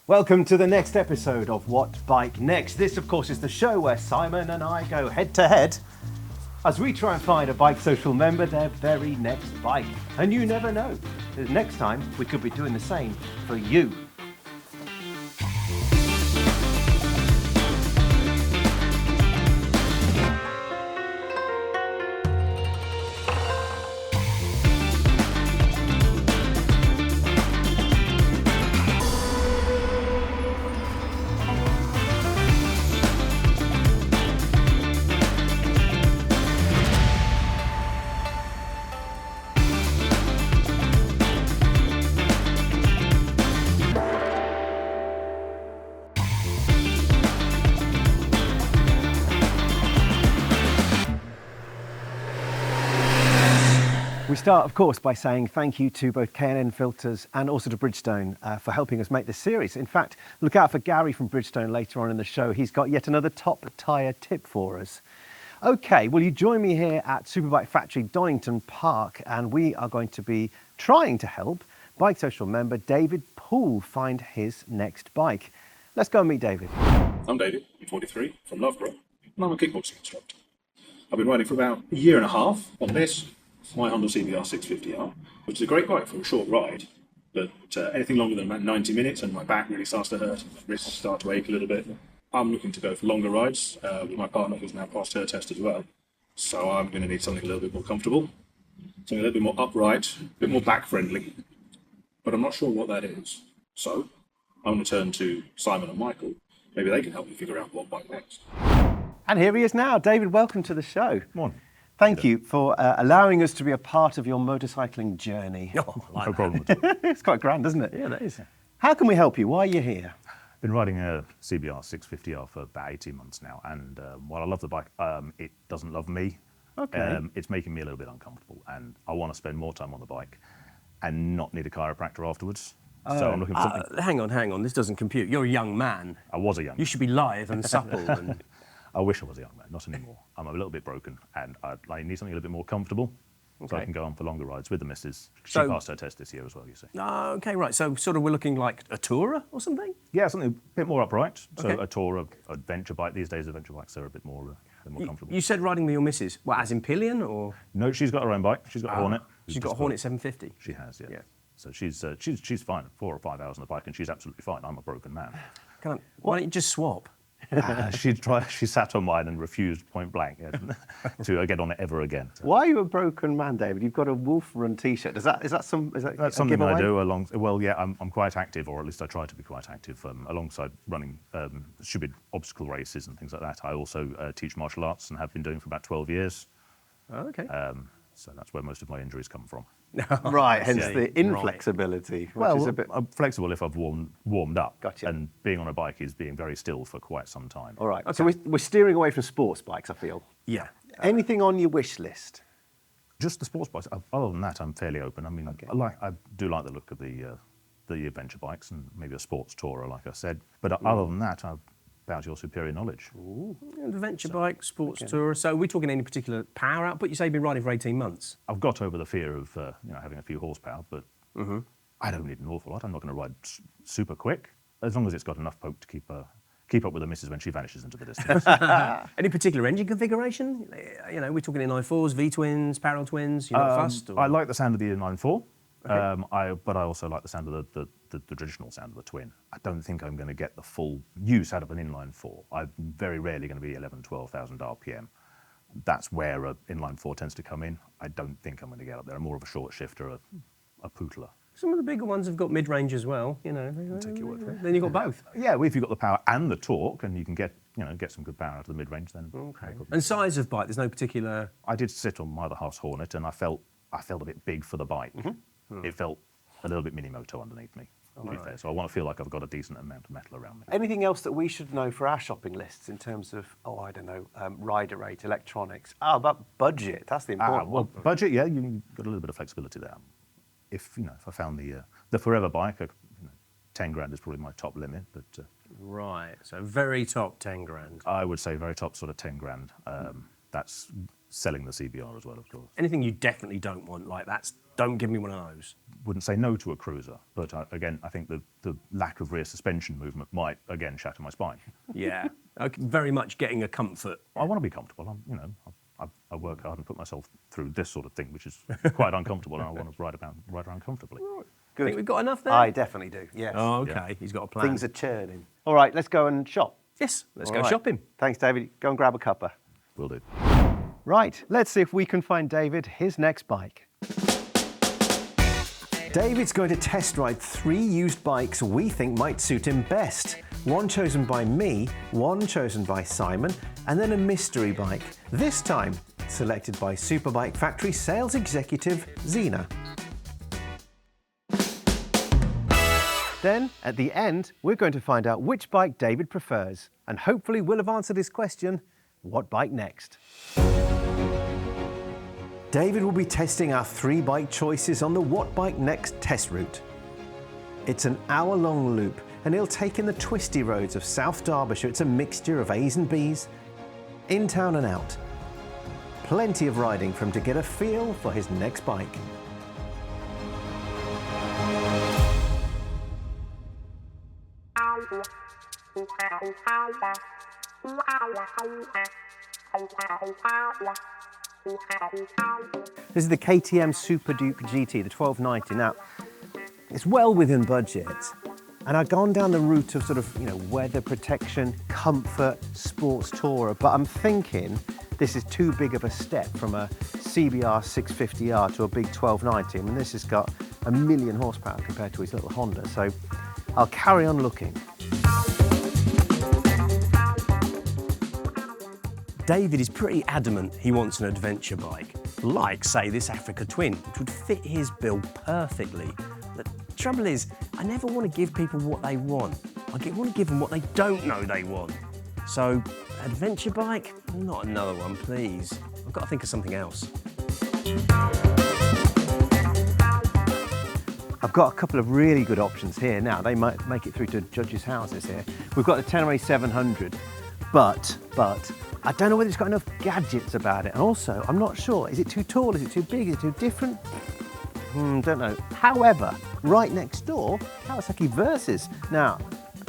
Welcome to the next episode of What Bike Next. This, of course, is the show where Simon and I go head to head as we try and find a BikeSocial member their very next bike. And you never know, next time we could be doing the same for you. We start, of course, by saying thank you to both K&N Filters and also to Bridgestone for helping us make this series. In fact, look out for Gary from Bridgestone later on in the show. He's got yet another top tyre tip for us. Okay, well, you join me here at Superbike Factory, Donington Park, and we are going to be trying to help BikeSocial member David Poole find his next bike. Let's go and meet David. I'm David, I'm 43, from Loughborough, and I'm a kickboxing instructor. I've been riding for about a year and a half on this, my Honda CBR 650R, which is a great bike for a short ride, but anything longer than about 90 minutes and my back really starts to hurt, my wrists start to ache a little bit. I'm looking to go for longer rides with my partner who's now passed her test as well. So I'm going to need something a little bit more comfortable, something a little bit more upright, a bit more back friendly, but I'm not sure what that is. So I'm going to turn to Simon and Michael. Maybe they can help me figure out what bike next. And here he is now. David, welcome to the show. Morning. Thank you for allowing us to be a part of your motorcycling journey. Oh, no problem at all. It's quite grand, isn't it? Yeah, that is. How can we help you? Why are you here? Been riding a CBR 650R for about 18 months now, and while I love the bike, it doesn't love me. Okay. It's making me a little bit uncomfortable, and I want to spend more time on the bike and not need a chiropractor afterwards. So I'm looking for something. Hang on, this doesn't compute. You're a young man. I was a young You should be lithe and supple. And I wish I was a young man, not anymore. I'm a little bit broken, and I need something a little bit more comfortable, so I can go on for longer rides with the missus. She passed her test this year as well, you see. okay, right. So sort of we're looking like a tourer or something? Yeah, something a bit more upright. So Okay. a tourer, adventure bike. These days, adventure bikes are a bit more comfortable. You said riding with your missus. What, as in pillion or? No, she's got her own bike. She's got a Hornet. She's got a Hornet 750. She has, yeah. Yeah. So she's fine. 4 or 5 hours on the bike, and she's absolutely fine. I'm a broken man. Why don't you just swap? She sat on mine and refused point blank to get on it ever again. So Why are you a broken man, David? You've got a Wolf Run T-shirt. Is that that's a something giveaway? I do along. Well, yeah, I'm quite active, or at least I try to be quite active alongside running stupid obstacle races and things like that. I also teach martial arts and have been doing for about 12 years. Oh, okay. So that's where most of my injuries come from. Right, hence Yeah. the inflexibility, which is a bit... I'm flexible if I've warmed up. Gotcha. And being on a bike is being very still for quite some time. All right, so we're steering away from sports bikes, I feel. Yeah. Anything on your wish list? Just the sports bikes. Other than that, I'm fairly open. I mean, I do like the look of the adventure bikes and maybe a sports tourer, like I said. But other than that, I'm about your superior knowledge. Adventure bike, sports tourer. So are we talking any particular power output? You say you've been riding for 18 months. I've got over the fear of having a few horsepower, but I don't need an awful lot. I'm not going to ride super quick, as long as it's got enough poke to keep up with the missus when she vanishes into the distance. Any particular engine configuration? You know, we're talking inline-4s, V-twins, parallel twins. You're not fussed? Or? I like the sound of the inline-4. Okay. But I also like the sound of the traditional sound of the twin. I don't think I'm going to get the full use out of an inline-4. I'm very rarely going to be 11,000, 12,000 RPM. That's where an inline-4 tends to come in. I don't think I'm going to get up there. I'm more of a short shifter, a pootler. Some of the bigger ones have got mid-range as well, you know. I'll take your word for it. Then you've got both. Yeah, well, if you've got the power and the torque, and you can get some good power out of the mid-range, then Okay. And size of bike, there's no particular... I did sit on my other half's Hornet, and I felt a bit big for the bike. It felt a little bit mini-moto underneath me, to be fair. So I want to feel like I've got a decent amount of metal around me. Anything else that we should know for our shopping lists in terms of, rider rate, electronics? About budget, that's the important one. Budget, yeah, you've got a little bit of flexibility there. If I found the forever bike, 10 grand is probably my top limit, but Right, so very top 10 grand. I would say very top sort of 10 grand. That's selling the CBR as well, of course. Anything you definitely don't want, like don't give me one of those. Wouldn't say no to a cruiser, but again, I think the lack of rear suspension movement might, again, shatter my spine. Yeah, very much getting a comfort. I want to be comfortable. I work hard and put myself through this sort of thing, which is quite uncomfortable, and I want to ride around comfortably. Good. Think we've got enough there? I definitely do, yes. Oh, okay. Yeah. He's got a plan. Things are churning. All right, let's go and shop. Yes, let's All go right. shopping. Thanks, David. Go and grab a cuppa. Will do. Right, let's see if we can find David his next bike. David's going to test ride 3 used bikes we think might suit him best. One chosen by me, one chosen by Simon, and then a mystery bike. This time selected by Superbike Factory sales executive Zena. Then, at the end, we're going to find out which bike David prefers. And hopefully we'll have answered his question, what bike next? David will be testing our 3 bike choices on the What Bike Next test route. It's an hour-long loop, and he'll take in the twisty roads of South Derbyshire. It's a mixture of A's and B's, in town and out. Plenty of riding for him to get a feel for his next bike. This is the KTM Super Duke GT, the 1290. Now, it's well within budget, and I've gone down the route of sort of, weather protection, comfort, sports tourer, but I'm thinking this is too big of a step from a CBR 650R to a big 1290. I mean, this has got 1 million horsepower compared to his little Honda, so I'll carry on looking. David is pretty adamant he wants an adventure bike, like, say, this Africa Twin, which would fit his bill perfectly. The trouble is, I never want to give people what they want. I want to give them what they don't know they want. So, adventure bike? Not another one, please. I've got to think of something else. I've got a couple of really good options here now. They might make it through to judges' houses here. We've got the Tenere 700, but I don't know whether it's got enough gadgets about it. And also, I'm not sure, is it too tall? Is it too big? Is it too different? Don't know. However, right next door, Kawasaki Versys. Now,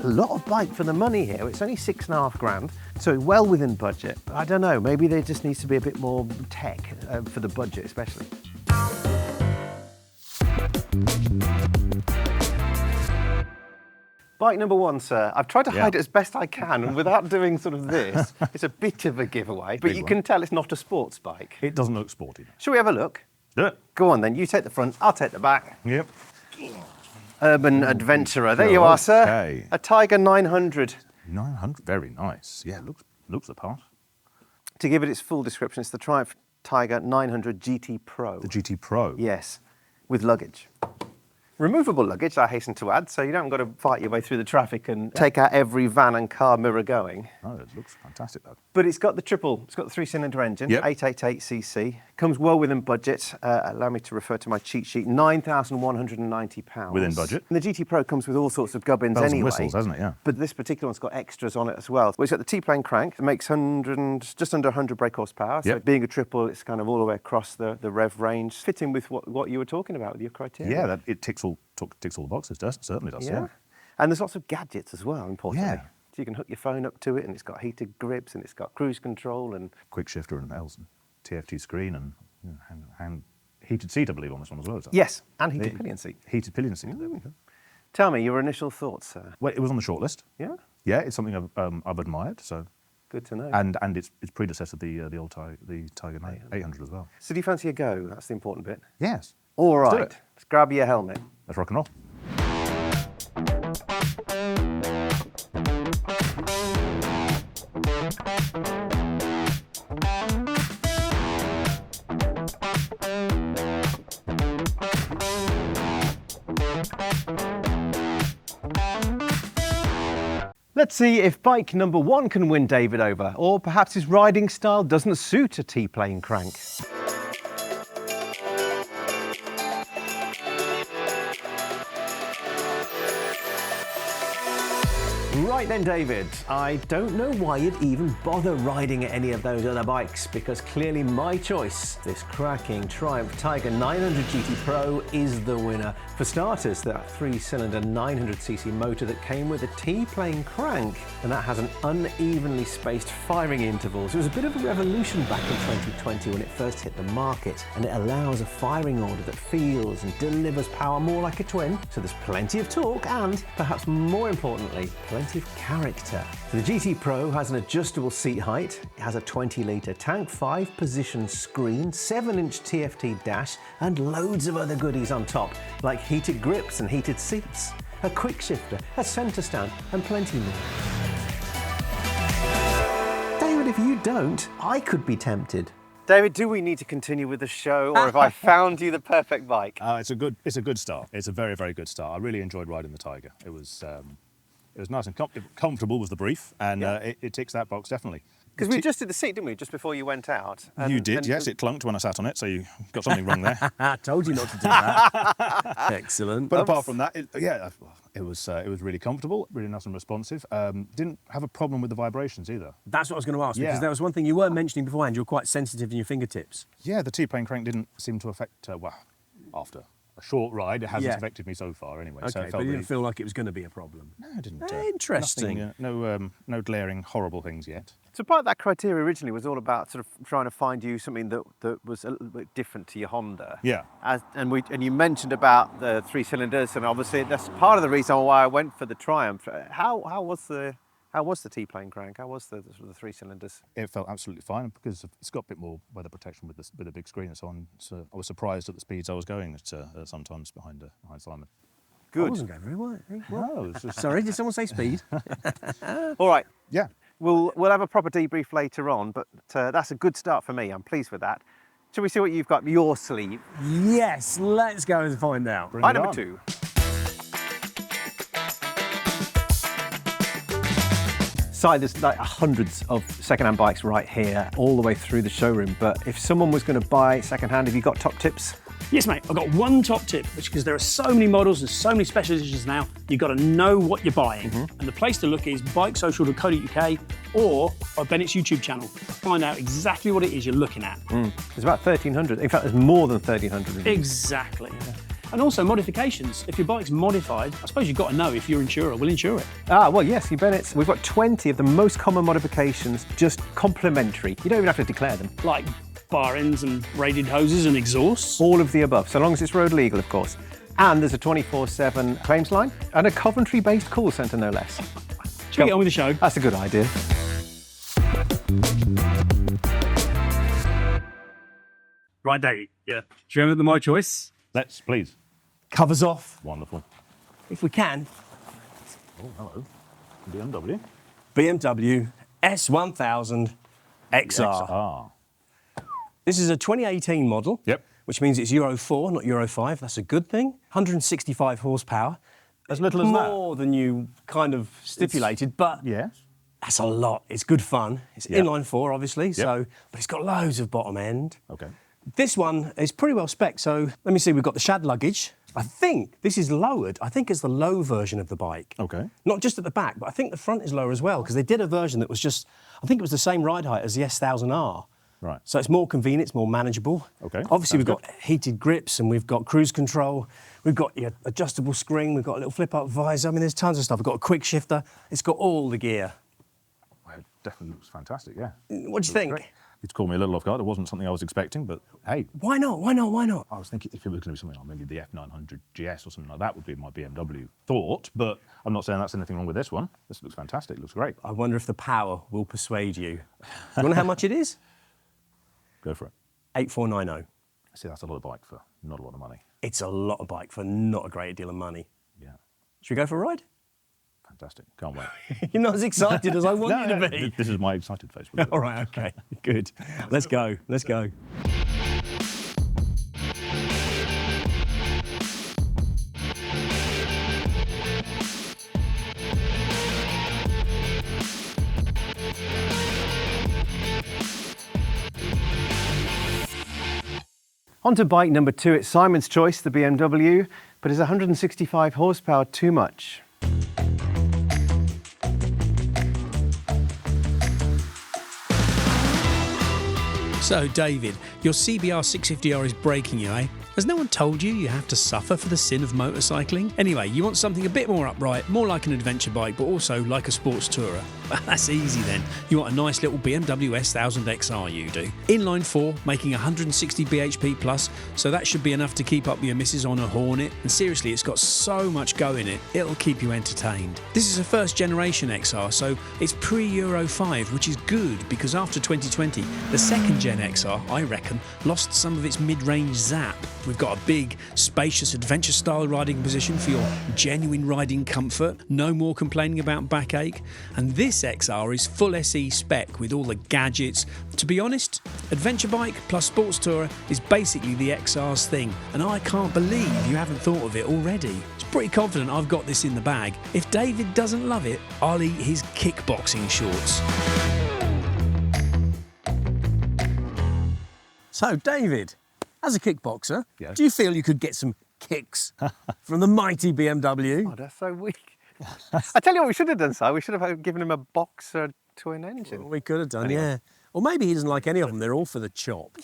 a lot of bike for the money here. It's only 6.5 grand, so well within budget. I don't know, maybe there just needs to be a bit more tech for the budget especially. Bike number 1, sir. I've tried to hide it as best I can, and without doing sort of this, it's a bit of a giveaway, but Big you one. can tell it's not a sports bike. It doesn't look sporty. Shall we have a look? Do it. Go on then, you take the front, I'll take the back. Yep. Urban Adventurer. There you are, sir. Okay. A Tiger 900. 900, very nice. Yeah, looks the part. To give it its full description, it's the Triumph Tiger 900 GT Pro. The GT Pro. Yes, with luggage. Removable luggage, I hasten to add, so you don't got to fight your way through the traffic and take out every van and car mirror going. Oh, it looks fantastic though. But it's got the 3-cylinder engine, Yep. 888cc. Comes well within budget. Allow me to refer to my cheat sheet, £9,190. Within budget. And the GT Pro comes with all sorts of gubbins Bells and anyway. whistles, hasn't it? Yeah. But this particular one's got extras on it as well. Well, it's got the T-plane crank that makes just under 100 brake horsepower. So Yep. being a triple, it's kind of all the way across the rev range, fitting with what you were talking about with your criteria. Yeah, it ticks all the boxes, certainly does. Yeah. And there's lots of gadgets as well, importantly. Yeah. So you can hook your phone up to it, and it's got heated grips, and it's got cruise control, and Quick shifter and L's and TFT screen and hand heated seat, I believe, on this one as well. Is that? yes, and heated pillion seat. Heated pillion seat. There we go. Tell me your initial thoughts, sir. Well, it was on the shortlist. Yeah, Yeah, it's something I've admired. So, good to know. and it's predecessor the Tiger 800 as well. So do you fancy a go? That's the important bit. Yes. All Let's do right, it. let's grab your helmet. Let's rock and roll. Let's see if bike number 1 can win David over, or perhaps his riding style doesn't suit a T-plane crank. Right then, David, I don't know why you'd even bother riding any of those other bikes, because clearly my choice, this cracking Triumph Tiger 900 GT Pro, is the winner. For starters, that 3-cylinder 900cc motor that came with a T-plane crank, and that has an unevenly spaced firing intervals. It was a bit of a revolution back in 2020 when it first hit the market, and it allows a firing order that feels and delivers power more like a twin. So there's plenty of torque and, perhaps more importantly, plenty of character. So the GT Pro has an adjustable seat height, it has a 20-litre tank, 5-position screen, 7-inch TFT dash, and loads of other goodies on top, like heated grips and heated seats, a quick shifter, a centre stand, and plenty more. David, if you don't, I could be tempted. David, do we need to continue with the show, or have I found you the perfect bike? It's a good start. It's a very, very good start. I really enjoyed riding the Tiger. It was nice and comfortable was the brief, and it ticks that box definitely. Because we just did the seat, didn't we, just before you went out? You did, yes. It clunked when I sat on it, so you got something wrong there. I told you not to do that. Excellent. But apart from that, it was really comfortable, really nice and responsive. Didn't have a problem with the vibrations either. That's what I was going to ask, because there was one thing you were mentioning beforehand. You're quite sensitive in your fingertips. Yeah, the T-plane crank didn't seem to affect, after a short ride, it hasn't affected me so far anyway. Okay, so it but felt you really... didn't feel like it was going to be a problem? No, I didn't. Interesting. Nothing, no glaring, horrible things yet. So part of that criteria originally was all about sort of trying to find you something that was a little bit different to your Honda. Yeah. And you mentioned about the 3 cylinders, and obviously that's part of the reason why I went for the Triumph. How was the T-plane crank? How was the 3 cylinders? It felt absolutely fine because it's got a bit more weather protection with the big screen and so on. So I was surprised at the speeds I was going at sometimes behind Simon. Good. I wasn't going very well. No, it's just... Sorry, did someone say speed? All right. Yeah. We'll have a proper debrief later on, but that's a good start for me. I'm pleased with that. Shall we see what you've got up your sleeve? Yes, let's go and find out. Bring Bike it number on. 2. Si, there's like hundreds of second-hand bikes right here, all the way through the showroom. But if someone was going to buy second-hand, have you got top tips? Yes, mate, I've got one top tip, which because there are so many models and so many special editions now, you've got to know what you're buying. And the place to look is BikeSocial.co.uk or our Bennetts YouTube channel to find out exactly what it is you're looking at. There's about 1,300. In fact, there's more than 1,300. Exactly. And also modifications. If your bike's modified, I suppose you've got to know if your insurer will insure it. Ah, well, yes, you Bennetts. We've got 20 of the most common modifications, just complimentary. You don't even have to declare them. Like bar ends and braided hoses and exhausts. All of the above, so long as it's road legal, of course. And there's a 24/7 claims line and a Coventry-based call centre, no less. Shall we get on with the show? That's a good idea. Right, Dave. Yeah. Do you remember my choice? Let's, please. Covers off, Wonderful. if we can. Oh, hello. BMW. BMW S1000 XR. XR. This is a 2018 model, Yep. which means it's Euro 4, not Euro 5. That's a good thing. 165 horsepower. As little as that? More than you kind of stipulated, but Yes. that's a lot. It's good fun. It's Yep. inline 4, obviously, so but it's got loads of bottom end. Okay. This one is pretty well spec'd, so let me see, we've got the shad luggage. I think this is lowered. I think it's the low version of the bike. Okay. Not just at the back, but I think the front is lower as well, because they did a version that was just, I think it was the same ride height as the S1000R. Right. So it's more convenient, it's more manageable. Okay, Obviously, we've sounds got heated grips and we've got cruise control. We've got your adjustable screen. We've got a little flip-up visor. I mean, there's tons of stuff. We've got a quick shifter. It's got all the gear. Well, it definitely looks fantastic, yeah. What do you think? Great. It's caught me a little off guard. It wasn't something I was expecting, but hey. Why not? Why not? Why not? I was thinking if it was going to be something like maybe the F900 GS or something like that would be my BMW thought, but I'm not saying that's anything wrong with this one. This looks fantastic. It looks great. I wonder if the power will persuade you. You want to know how much it is? Go for it. 8490. See, that's a lot of bike for not a lot of money. It's a lot of bike for not a great deal of money. Yeah. Should we go for a ride? Fantastic. Can't wait. You're not as excited as I want you to be. This is my excited face. All right, okay, good. Let's go, let's go. On to bike number 2. It's Simon's choice, the BMW, but is 165 horsepower too much? So, David, your CBR 650R is breaking you, eh? Has no one told you you have to suffer for the sin of motorcycling? Anyway, you want something a bit more upright, more like an adventure bike, but also like a sports tourer. That's easy then. You want a nice little BMW S1000 XR, you do. Inline 4, making 160 bhp plus, so that should be enough to keep up with your missus on a Hornet. And seriously, it's got so much go in it, it'll keep you entertained. This is a first generation XR, so it's pre-Euro 5, which is good because after 2020, the second gen XR, I reckon, lost some of its mid-range zap. We've got a big, spacious, adventure-style riding position for your genuine riding comfort. No more complaining about backache. And this XR is full SE spec with all the gadgets. To be honest, adventure bike plus sports tourer is basically the XR's thing. And I can't believe you haven't thought of it already. It's pretty confident I've got this in the bag. If David doesn't love it, I'll eat his kickboxing shorts. So, David, as a kickboxer, Yes. do you feel you could get some kicks from the mighty BMW? Oh, that's so weak. I tell you what, we should have done, Si. We should have given him a Boxer twin engine. We could have done, yeah. Or maybe he doesn't like any of them. They're all for the chop.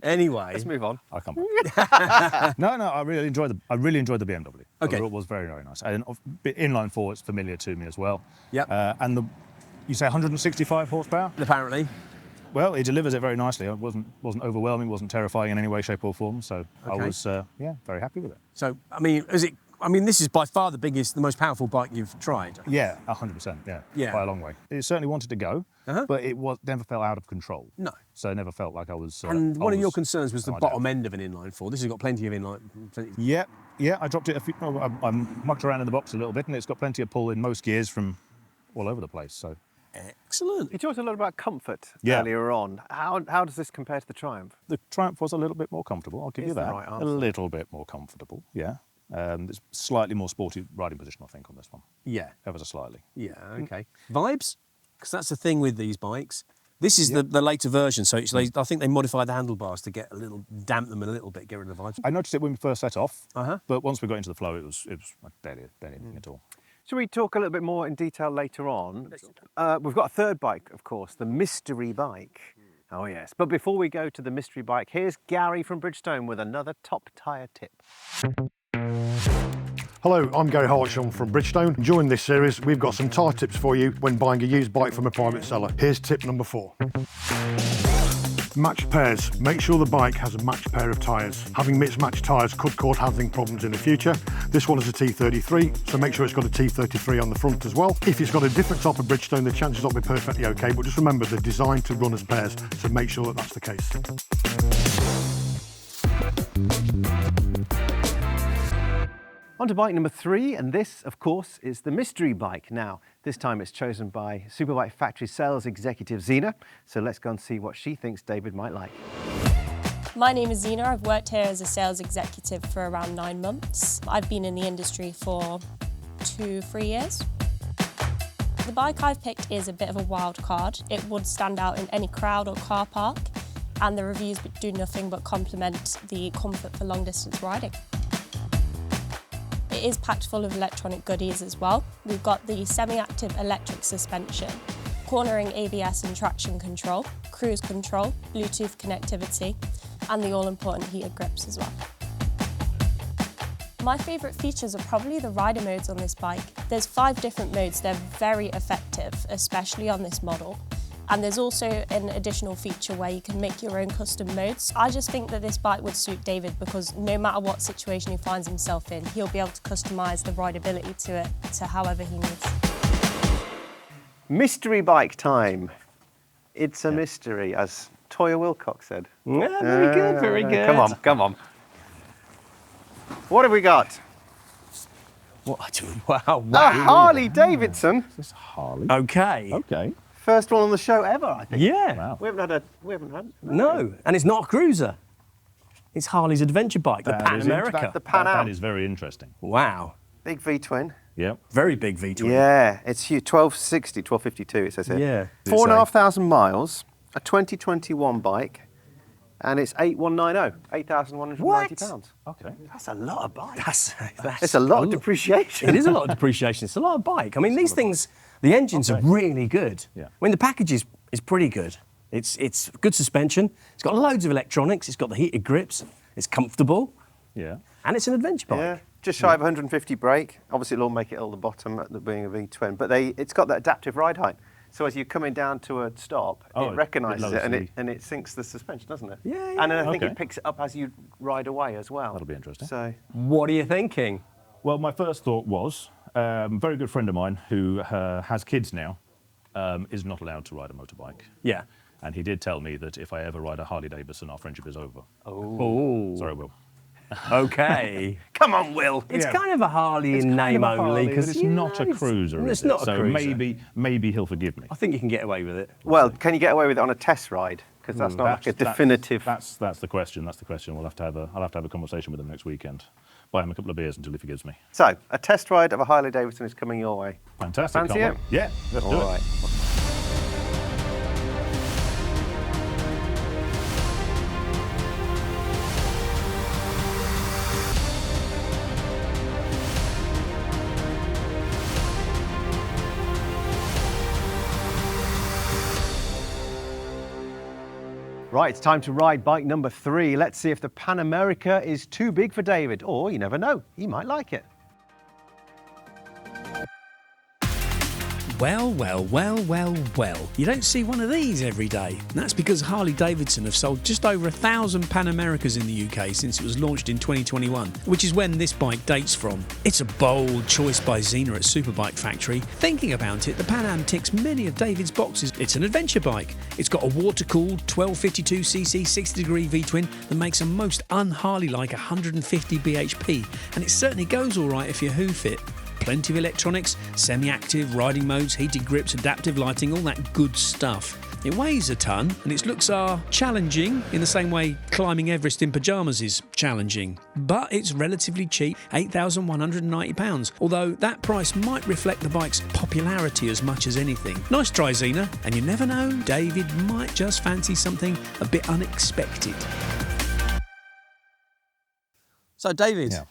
Anyway, Let's move on. I'll come back. No, I really enjoyed the BMW. Okay. It was very, very nice. And inline 4, it's familiar to me as well. Yep. And you say 165 horsepower? apparently. Well, it delivers it very nicely. It wasn't overwhelming, wasn't terrifying in any way, shape or form. So I Okay. was, very happy with it. So, this is by far the most powerful bike you've tried. Yeah, 100%, Yeah. by a long way. It certainly wanted to go, but it never felt out of control. No. So it never felt like I was... And one of your was concerns was the on my bottom down. end of an inline 4. This has got plenty of inline. Yeah, I dropped it I mucked around in the box a little bit, and it's got plenty of pull in most gears from all over the place, so... Excellent. You talked a lot about comfort Yeah. earlier on. How does this compare to the Triumph? The Triumph was a little bit more comfortable, I'll give Is you the that. right A answer. little bit more comfortable, yeah. There's slightly more sporty riding position, I think, on this one. Yeah. Ever so slightly. Yeah, okay. Vibes? Because that's the thing with these bikes. This is the later version, so I think they modified the handlebars to damp them a little bit, get rid of the vibes. I noticed it when we first set off, Uh-huh. but once we got into the flow, it was barely anything at all. Shall we talk a little bit more in detail later on? We've got a third bike, of course, the mystery bike. Oh, yes. But before we go to the mystery bike, here's Gary from Bridgestone with another top tyre tip. Hello, I'm Gary Hartshorn from Bridgestone. During this series, we've got some tyre tips for you when buying a used bike from a private seller. Here's tip number 4. Matched pairs. Make sure the bike has a matched pair of tyres. Having mismatched tyres could cause handling problems in the future. This one is a T33, so make sure it's got a T33 on the front as well. If it's got a different type of Bridgestone, the chances will be perfectly okay, but just remember they're designed to run as pairs, so make sure that that's the case. On to bike number 3, and this, of course, is the mystery bike. Now, this time it's chosen by Superbike Factory sales executive Zena, so let's go and see what she thinks David might like. My name is Zena. I've worked here as a sales executive for around 9 months. I've been in the industry for 2-3 years. The bike I've picked is a bit of a wild card. It would stand out in any crowd or car park, and the reviews do nothing but compliment the comfort for long distance riding. It is packed full of electronic goodies as well. We've got the semi-active electric suspension, cornering ABS and traction control, cruise control, Bluetooth connectivity, and the all-important heated grips as well. My favourite features are probably the rider modes on this bike. There's 5 different modes. They're very effective, especially on this model. And there's also an additional feature where you can make your own custom modes. I just think that this bike would suit David because no matter what situation he finds himself in, he'll be able to customise the rideability to it to however he needs. Mystery bike time. It's a mystery, as Toya Wilcox said. Yeah, very good, very good. Come on. What have we got? What? Wow. A Harley-Davidson. This Harley. Okay. Okay. First one on the show ever, I think. Yeah. Wow. We haven't had. No, and it's not a cruiser. It's Harley's adventure bike, the Pan America. The Pan Am. That is very interesting. Wow. Big V-twin. Yep. Very big V-twin. Yeah, it's huge. 1260, 1252 it says here. Yeah. 4,500 miles, a 2021 bike, and it's 8,190, £8,190. Okay. That's a lot of bikes. That's It's a lot of depreciation. It is a lot of depreciation. It's a lot of bike. I mean, these things, the engines are really good. Yeah. I mean, the package is pretty good. It's good suspension. It's got loads of electronics. It's got the heated grips. It's comfortable. Yeah. And it's an adventure bike. Yeah, just shy of 150 brake. Obviously, it'll all make it all the bottom at the being a V-twin, but it's got that adaptive ride height. So as you're coming down to a stop, Oh, it recognises it it and loves it syncs the suspension, doesn't it? Yeah, yeah. And then I think Okay. it picks it up as you ride away as well. That'll be interesting. So What are you thinking? Well, my first thought was, a very good friend of mine who has kids now is not allowed to ride a motorbike. Yeah. And he did tell me that if I ever ride a Harley-Davidson, our friendship is over. Oh. Sorry, Will. Okay. come on, Will. It's Yeah. kind of a Harley It's in kind name of a Harley, only, but because it's not a cruiser, It's is it? not a So cruiser. maybe he'll forgive me. I think you can get away with it. Well, can you get away with it on a test ride? Because that's not like a definitive. That's the question. That's the question. I'll have to have a conversation with him next weekend. Buy him a couple of beers until he forgives me. So a test ride of a Harley-Davidson is coming your way. Fantastic. Fancy can't it? wait. Yeah, let's do All it. right. Right, it's time to ride bike number 3. Let's see if the Pan America is too big for David, or you never know, he might like it. Well, well, well, well, well. You don't see one of these every day. And that's because Harley-Davidson have sold just over 1,000 Pan Americas in the UK since it was launched in 2021, which is when this bike dates from. It's a bold choice by Xena at Superbike Factory. Thinking about it, the Pan Am ticks many of David's boxes. It's an adventure bike. It's got a water-cooled 1252cc 60-degree V-twin that makes a most un-Harley-like 150 bhp, and it certainly goes all right if you hoof it. Plenty of electronics, semi-active, riding modes, heated grips, adaptive lighting, all that good stuff. It weighs a ton, and its looks are challenging in the same way climbing Everest in pyjamas is challenging. But it's relatively cheap, £8,190, although that price might reflect the bike's popularity as much as anything. Nice try, Xena, and you never know, David might just fancy something a bit unexpected. So, David, Yeah.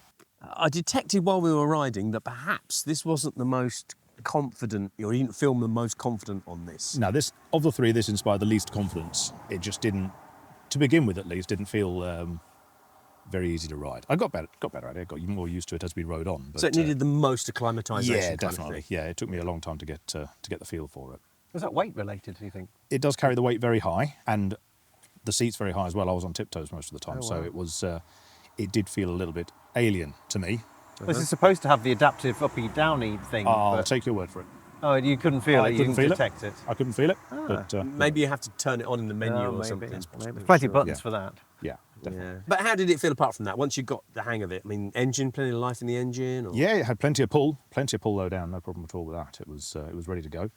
I detected while we were riding that perhaps this wasn't the most confident, or you didn't feel the most confident on this. Now, this of the three, this inspired the least confidence. It just didn't, to begin with at least, didn't feel very easy to ride. I got better at it. I got more used to it as we rode on. But, So it needed the most acclimatisation. yeah, kind of definitely. thing. Yeah, it took me a long time to get the feel for it. Was that weight related, do you think? It does carry the weight very high, and the seat's very high as well. I was on tiptoes most of the time, so it was. It did feel a little bit alien to me. This is supposed to have the adaptive uppy downy thing. I'll but- take your word for it. Oh, you couldn't feel I it, you couldn't didn't feel detect it. I couldn't feel it, but Maybe you have to turn it on in the menu Oh, or maybe. something. There's plenty of buttons Yeah. for that. yeah, definitely. Yeah. But how did it feel apart from that? Once you got the hang of it, I mean, engine, plenty of life in the engine. Or? Yeah, it had plenty of pull low down, no problem at all with that. It was ready to go.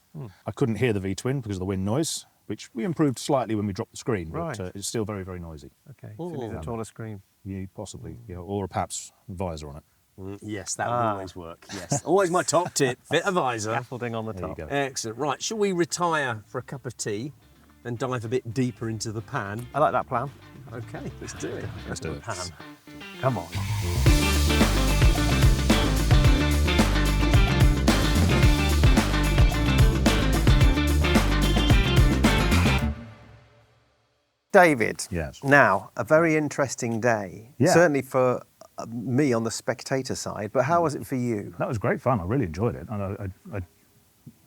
I couldn't hear the V-twin because of the wind noise, which we improved slightly when we dropped the screen, but Right. it's still very, very noisy. Okay, so you need a taller screen. Yeah, possibly, yeah, or perhaps visor on it. Yes, that would always work. Yes, always my top tip. Fit a visor. Scaffolding on the There you top. go. Excellent. Right, shall we retire for a cup of tea and dive a bit deeper into the pan? I like that plan. Okay, let's do it. Let's do it. Pan. Come on. David. Yes. Now, a very interesting day. Yeah. Certainly for me on the spectator side, but how was it for you? That was great fun. I really enjoyed it. And I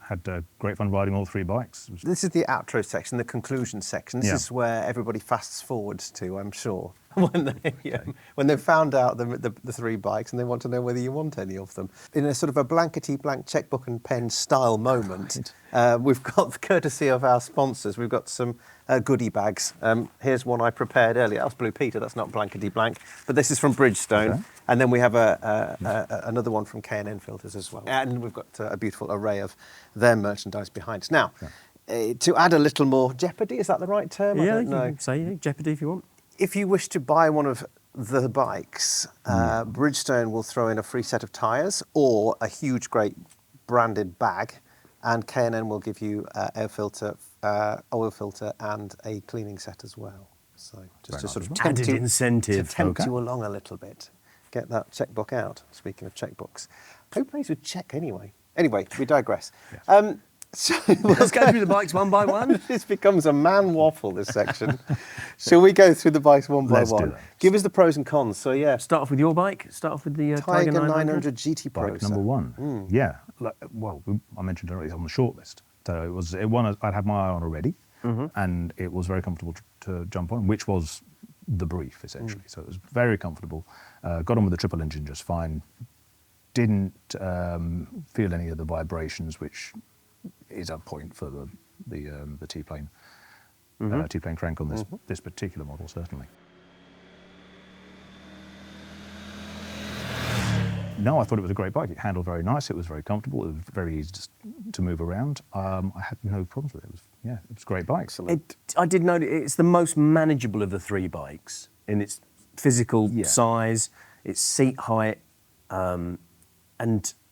had great fun riding all three bikes. It was- This is the outro section, the conclusion section. This Yeah. is where everybody fasts forwards to, I'm sure, when they've found out the three bikes and they want to know whether you want any of them. In a sort of a blankety-blank checkbook and pen style moment, we've got the courtesy of our sponsors, we've got some goodie bags. Here's one I prepared earlier. That was Blue Peter, that's not blankety-blank, but this is from Bridgestone. Okay. And then we have another one from K&N Filters as well. And we've got a beautiful array of their merchandise behind us. Now, to add a little more jeopardy, is that the right term? I Yeah, don't you know. can say Jeopardy if you want. If you wish to buy one of the bikes, Bridgestone will throw in a free set of tyres or a huge, great branded bag, and K&N will give you air filter, oil filter, and a cleaning set as well. So just Very to sort of nice. tempt Added you, incentive. to tempt Okay. you along a little bit. Get that checkbook out. Speaking of checkbooks, who plays with check anyway? Anyway, we digress. So, Let's go through the bikes one by one. This becomes a man waffle, this section. Shall we go through the bikes one by Let's do one? that. Give us the pros and cons. So, yeah, Start off with your bike. Start off with the Tiger 900 GT Pro. Bike number one. Yeah. Well, I mentioned earlier, it's on the shortlist. So it one I'd had my eye on already, and it was very comfortable to jump on, which was the brief, essentially. So it was very comfortable. Got on with the triple engine just fine. Didn't feel any of the vibrations, which is a point for the T-plane T-plane crank on this particular model, certainly. No, I thought it was a great bike. It handled very nice. It was very comfortable. It was very easy to move around. I had no problems with it. It was a great bike. I did note it's the most manageable of the three bikes in its physical size, its seat height, and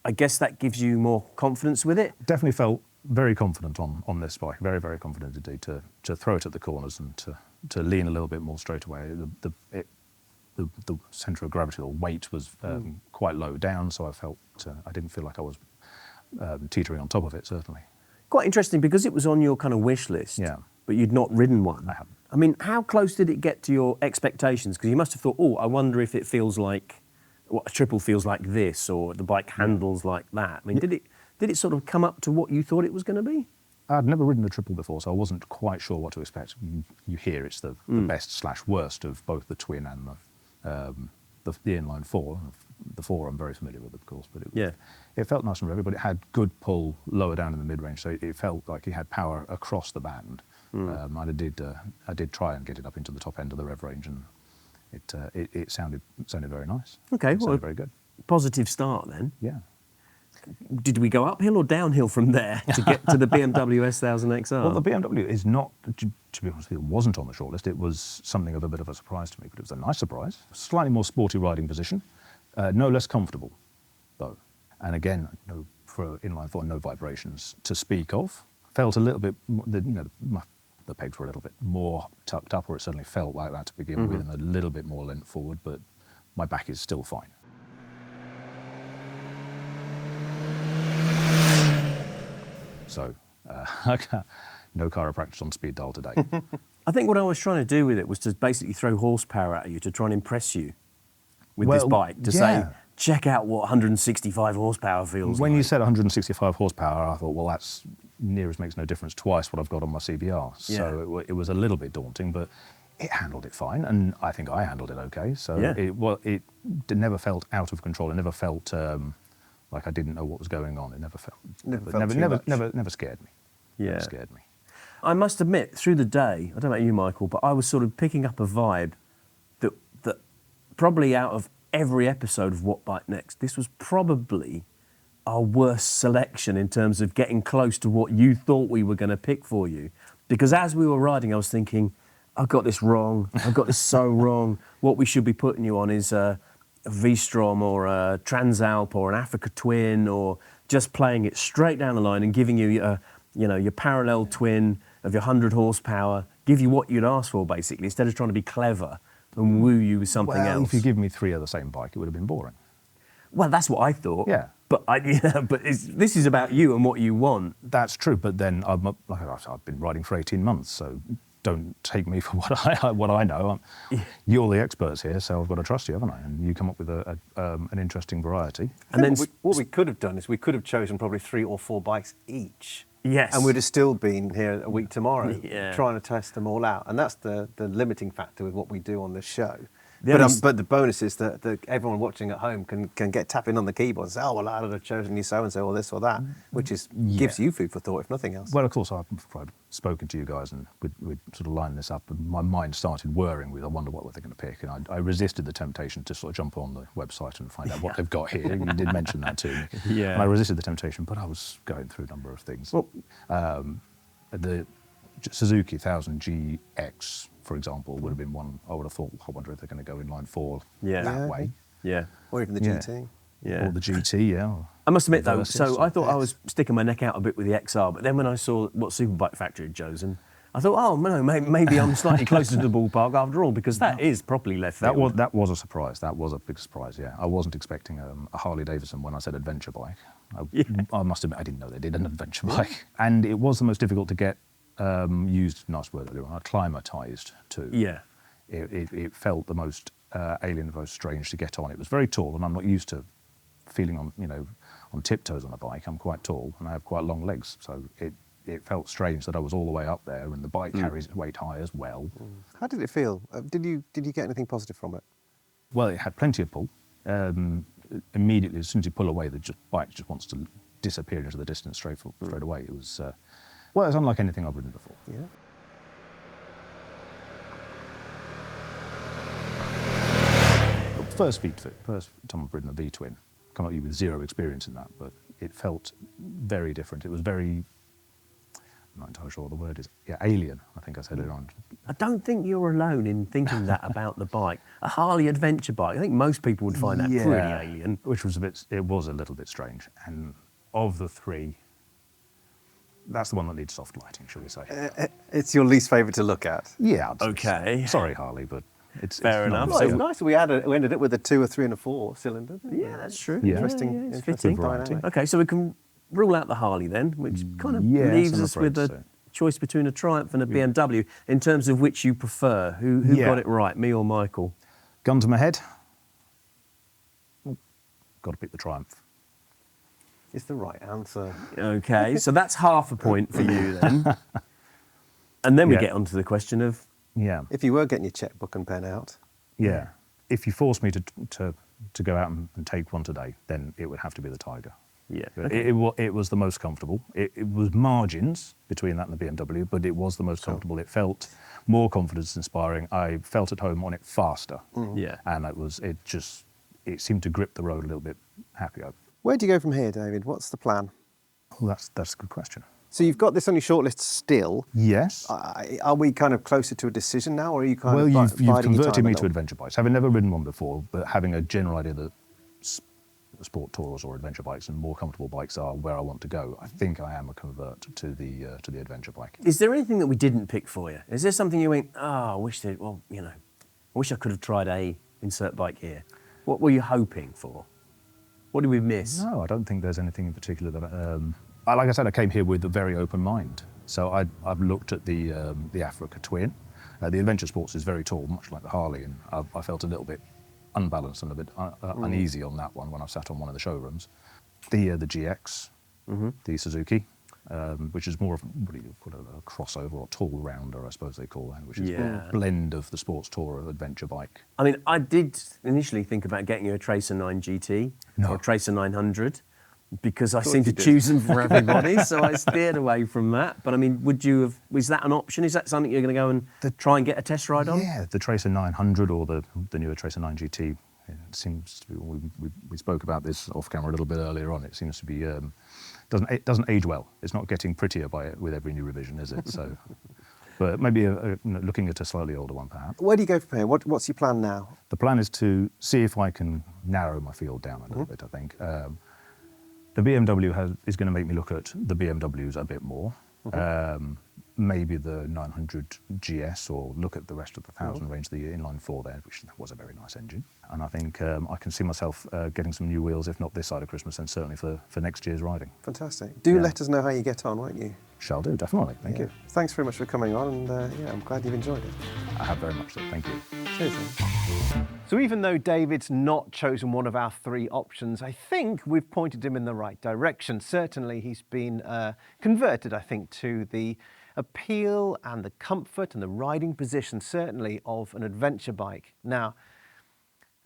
I guess that gives you more confidence with it. Definitely felt very confident on this bike. Very, very confident indeed to throw it at the corners and to lean a little bit more straight away. The centre of gravity, or weight, was quite low down, so I felt I didn't feel like I was teetering on top of it, certainly. Quite interesting, because it was on your kind of wish list, but you'd not ridden one. I haven't. I mean, how close did it get to your expectations? Because you must have thought, oh, I wonder if it feels like, what a triple feels like this, or the bike handles like that. I mean, did it sort of come up to what you thought it was going to be? I'd never ridden a triple before, so I wasn't quite sure what to expect. You hear it's the best/worst of both the twin and the inline four. The four I'm very familiar with, of course, but it felt nice and revvy, but it had good pull lower down in the mid-range, so it felt like it had power across the band. I did try and get it up into the top end of the rev range, and it sounded very nice. Okay, well, very good. Positive start then. Yeah. Did we go uphill or downhill from there to get to the BMW S1000 XR? Well, the BMW is not, to be honest with you, it wasn't on the shortlist. It was something of a bit of a surprise to me, but it was a nice surprise. Slightly more sporty riding position, no less comfortable, though. And again, for inline four, no vibrations to speak of. Felt a little bit, the pegs were a little bit more tucked up, or it certainly felt like that to begin with, and a little bit more lent forward, but my back is still fine. So, no chiropractic on speed dial today. I think what I was trying to do with it was to basically throw horsepower at you to try and impress you with this bike, to say, check out what 165 horsepower feels like. When you said 165 horsepower, I thought, well, that's near as makes no difference, twice what I've got on my CBR. So it was a little bit daunting, but it handled it fine, and I think I handled it okay. So it never felt out of control. It never felt like I didn't know what was going on. It never felt, never scared me. Never scared me. I must admit, through the day, I don't know about you, Michael, but I was sort of picking up a vibe that probably out of every episode of What Bike Next, this was probably our worst selection in terms of getting close to what you thought we were going to pick for you. Because as we were riding, I was thinking, I've got this wrong. I've got this so wrong. What we should be putting you on is a V-Strom or a Transalp or an Africa Twin, or just playing it straight down the line and giving you your parallel twin of your 100 horsepower, give you what you'd ask for, basically, instead of trying to be clever and woo you with something else. If you give me three of the same bike, it would have been boring. Well, that's what I thought. Yeah. But this is about you and what you want. That's true, but then I've been riding for 18 months, so don't take me for what I know. You're the experts here, so I've got to trust you, haven't I? And you come up with an interesting variety. And then what we could have done is we could have chosen probably 3 or 4 bikes each. Yes. And we'd have still been here a week tomorrow trying to test them all out. And that's the limiting factor with what we do on this show. But the bonus is that everyone watching at home can get tapping on the keyboard and say, oh, well, I'd have chosen you so-and-so or this or that, which gives you food for thought, if nothing else. Well, of course, I've spoken to you guys and we'd sort of line this up, and my mind started whirring with, I wonder what they're going to pick. And I resisted the temptation to sort of jump on the website and find out what they've got here. You did mention that to me. Yeah. And I resisted the temptation, but I was going through a number of things. Well, the Suzuki 1000 GX, for example, would have been one I would have thought, I wonder if they're going to go inline 4 that way. Yeah. Or even the GT. Yeah. Or the GT, yeah. I must admit, though, so I thought I was sticking my neck out a bit with the XR, but then when I saw what Superbike Factory had chosen, I thought, oh no, maybe I'm slightly closer to the ballpark after all, because that is properly left field. That was a surprise. That was a big surprise. Yeah, I wasn't expecting a Harley-Davidson when I said adventure bike. I must admit, I didn't know they did an adventure bike, and it was the most difficult to get used. Nice word earlier on. Acclimatized to. Yeah. It felt the most alien, the most strange to get on. It was very tall, and I'm not used to feeling on tiptoes on a bike. I'm quite tall, and I have quite long legs, so it felt strange that I was all the way up there, and the bike carries its weight high as well. How did it feel? Did you get anything positive from it? Well, it had plenty of pull. Immediately, as soon as you pull away, the bike just wants to disappear into the distance straight away. It was it's unlike anything I've ridden before. Yeah. First time I've ridden a V-twin. Come at you with zero experience in that, but it felt very different. It was very, I'm not entirely sure what the word is. Yeah, alien, I think I said it on. I don't think you're alone in thinking that about the bike. A Harley adventure bike, I think most people would find that pretty alien. Which was it was a little bit strange. And of the three, that's the one that needs soft lighting, shall we say. It's your least favourite to look at. Yeah. Okay. Sorry, Harley, but it's Fair enough. Well, it's nice. We ended it with a 2, a 3 and a 4 cylinder. Yeah, that's true. Yeah. Interesting, it's interesting fitting. dynamic. Okay, so we can rule out the Harley then, which kind of Yes, leaves I'm us with afraid a so. choice between a Triumph and a BMW in terms of which you prefer. Who got it right, me or Michael? Gun to my head. Got to pick the Triumph. It's the right answer. Okay, so that's half a point for you then. And then we get onto the question of... Yeah. If you were getting your checkbook and pen out. Yeah. If you forced me to go out and take one today, then it would have to be the Tiger. Yeah. It was the most comfortable. It was margins between that and the BMW, but it was the most comfortable. It felt more confidence inspiring. I felt at home on it faster. Yeah. And it seemed to grip the road a little bit happier. Where do you go from here, David? What's the plan? Well, that's a good question. So you've got this on your shortlist still. Yes. Are we kind of closer to a decision now, or are you kind of you've biding your converted time me a to little? adventure bikes. Having never ridden one before, but having a general idea that sport tours or adventure bikes and more comfortable bikes are where I want to go, I think I am a convert to the adventure bike. Is there anything that we didn't pick for you? Is there something you went, I wish I could have tried a insert bike here? What were you hoping for? What did we miss? No, I don't think there's anything in particular that... like I said, I came here with a very open mind. So I've looked at the Africa Twin. The Adventure Sports is very tall, much like the Harley, and I felt a little bit unbalanced and a bit uneasy on that one when I sat on one of the showrooms. The GX, the Suzuki, which is more of a crossover or tall rounder, I suppose they call that, which is a blend of the sports tour or adventure bike. I mean, I did initially think about getting you a Tracer 9 GT or a Tracer 900 because I seem to choose them for everybody, so I steered away from that. But I mean, was that an option? Is that something you're going to go and try and get a test ride on? Yeah, the Tracer 900 or the newer Tracer 9 GT. It seems to be, we spoke about this off camera a little bit earlier on. It seems to be it doesn't age well. It's not getting prettier with every new revision, is it? So, but maybe looking at a slightly older one, perhaps. Where do you go from here? What's your plan now? The plan is to see if I can narrow my field down a little bit. I think the BMW is going to make me look at the BMWs a bit more. Maybe the 900 GS, or look at the rest of the 1000 range, the inline 4 there, which was a very nice engine. And I think I can see myself getting some new wheels, if not this side of Christmas, then certainly for next year's riding. Fantastic. Do let us know how you get on, won't you? Shall do, definitely. Thank you. Thanks very much for coming on, and I'm glad you've enjoyed it. I have very much so. Thank you. Cheers, then. So even though David's not chosen one of our 3 options, I think we've pointed him in the right direction. Certainly he's been converted, I think, to the appeal and the comfort and the riding position, certainly, of an adventure bike. Now,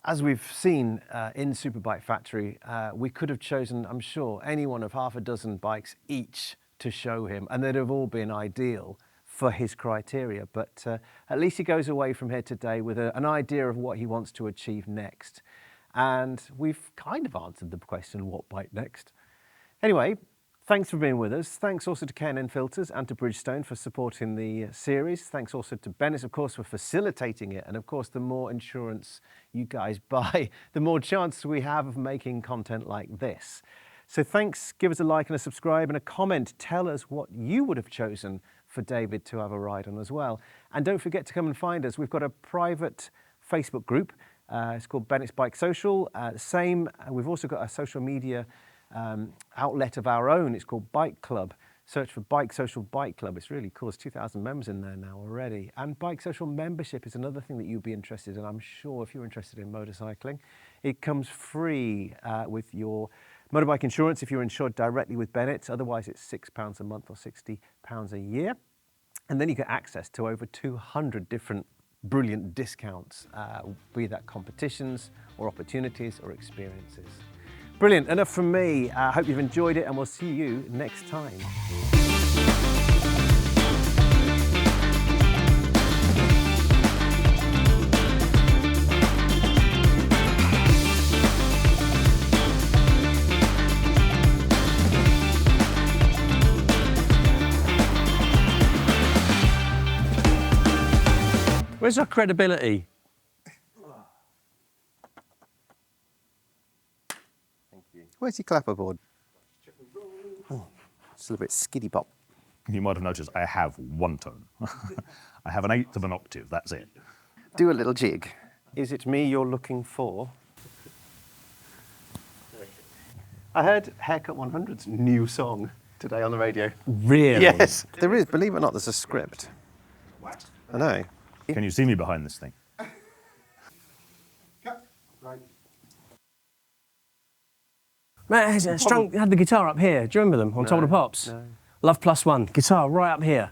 as we've seen in Superbike Factory, we could have chosen, I'm sure, any one of half a dozen bikes each to show him, and they'd have all been ideal for his criteria. But at least he goes away from here today with an idea of what he wants to achieve next. And we've kind of answered the question, what bike next? Anyway, thanks for being with us. Thanks also to K&N Filters and to Bridgestone for supporting the series. Thanks also to Bennetts, of course, for facilitating it. And of course, the more insurance you guys buy, the more chance we have of making content like this. So thanks, give us a like and a subscribe and a comment. Tell us what you would have chosen for David to have a ride on as well. And don't forget to come and find us. We've got a private Facebook group. It's called Bennetts BikeSocial. We've also got a social media outlet of our own. It's called Bike Club. Search for BikeSocial Bike Club. It's really cool. There's 2,000 members in there now already. And BikeSocial membership is another thing that you'd be interested in. I'm sure if you're interested in motorcycling, it comes free with your motorbike insurance if you're insured directly with Bennetts. Otherwise, it's £6 a month or £60 a year. And then you get access to over 200 different brilliant discounts, be that competitions or opportunities or experiences. Brilliant, enough from me. I hope you've enjoyed it and we'll see you next time. Where's our credibility? Where's your clapperboard? Oh, it's a little bit skiddy bop. You might have noticed I have one tone. I have an eighth of an octave, that's it. Do a little jig. Is it me you're looking for? I heard Haircut 100's new song today on the radio. Really? Yes. There is, believe it or not, there's a script. What? I know. Can you see me behind this thing? Matt Strunk had the guitar up here. Do you remember them on Top of the Pops? No. Love Plus One, guitar right up here.